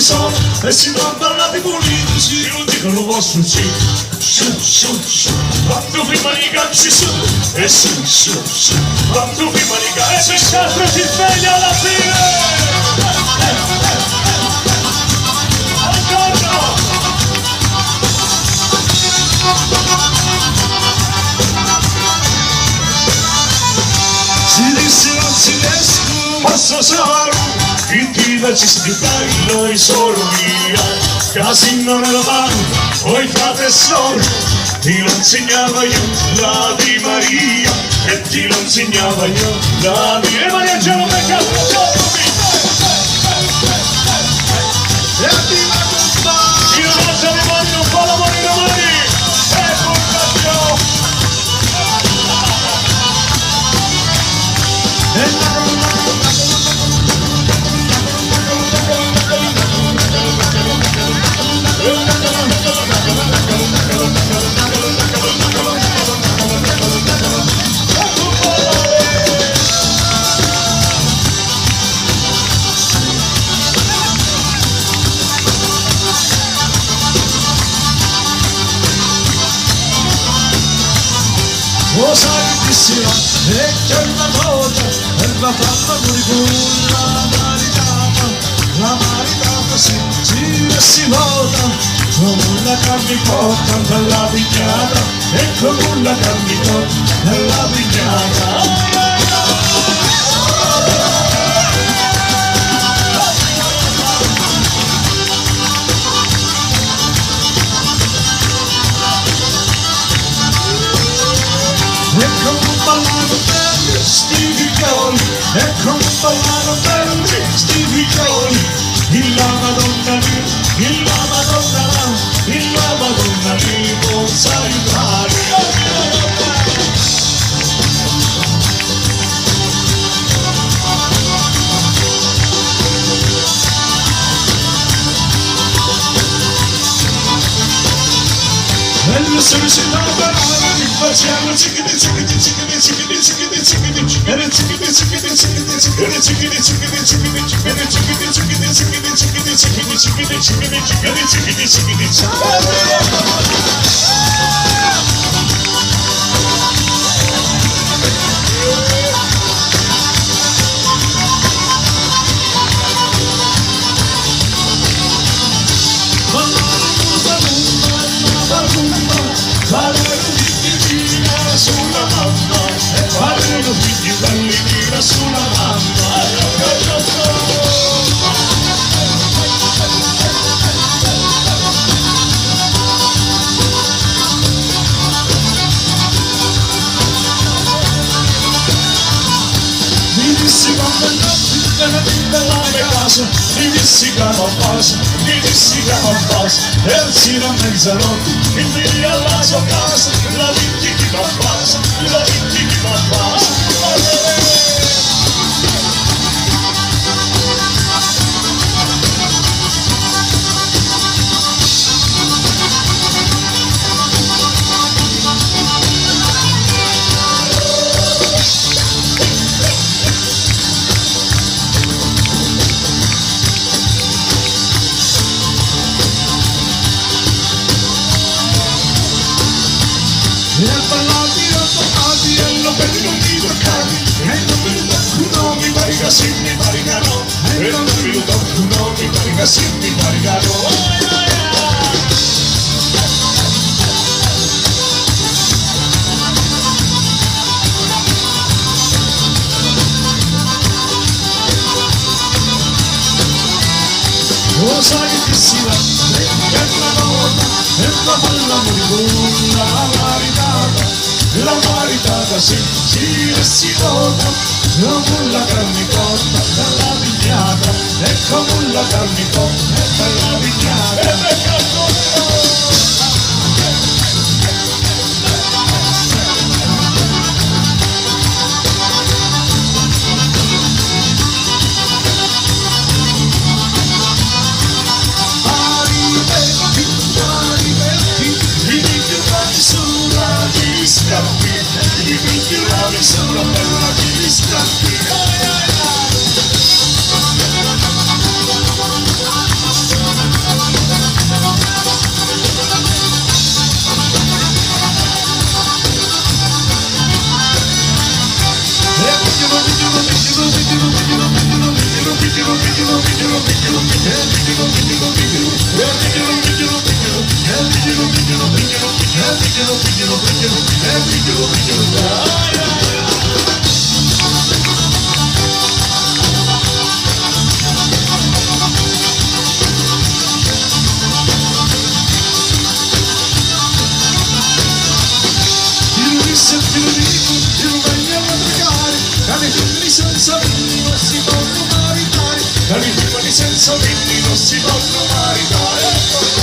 ci sono e si sono parlati politici, non dicono vostro sì. Quanto prima i calci su e su. Quanto prima i calci su. E Castro si sveglia alla fine. Si disse non si riesce, posso solo, in tira ci scrivai noi solo via, casino nella mano, poi frate e sorelle, ti lo insegnava io la di Maria, e ti lo insegnava io la di Maria Giovane e a ti la colpa, io non se ne voglio un po' l'amore domani, e portaggio. Lo sai che si va e c'è una volta e la fanno con la maritata si vota con la carne cotta dalla vignata e con la carne cotta dalla vignata. Ecco un ballano belli, sti figlioli, ecco un ballano belli, sti figlioli, la Madonna mia, la Madonna mi possa aiutare. Bello se mi si dà facciamo cicchidi sulla mamma, parlano figli belli tira sulla mamma. Mi dissi quando è notte, nella mia casa, mi dissi che non passa, mi dissi che non passa, e alzino a mezzanotte, il via alla sua casa, la vitti chi non passa, la vitti chi non passa. E a parlati, e lo per non mi toccare, e non mi tocco, mi parica sì, mi parica no, e non mi tocco, mi parica sì, mi parica no. Lo sai che si va, e una volta, e la palla moribonda, la maritata si vota, come la carne cotta dalla vignata, e come la carne cotta dalla vignata. Sulla bella di scappi. Senza vini non si possono maritare, dalle giovani senza vini non si possono maritare.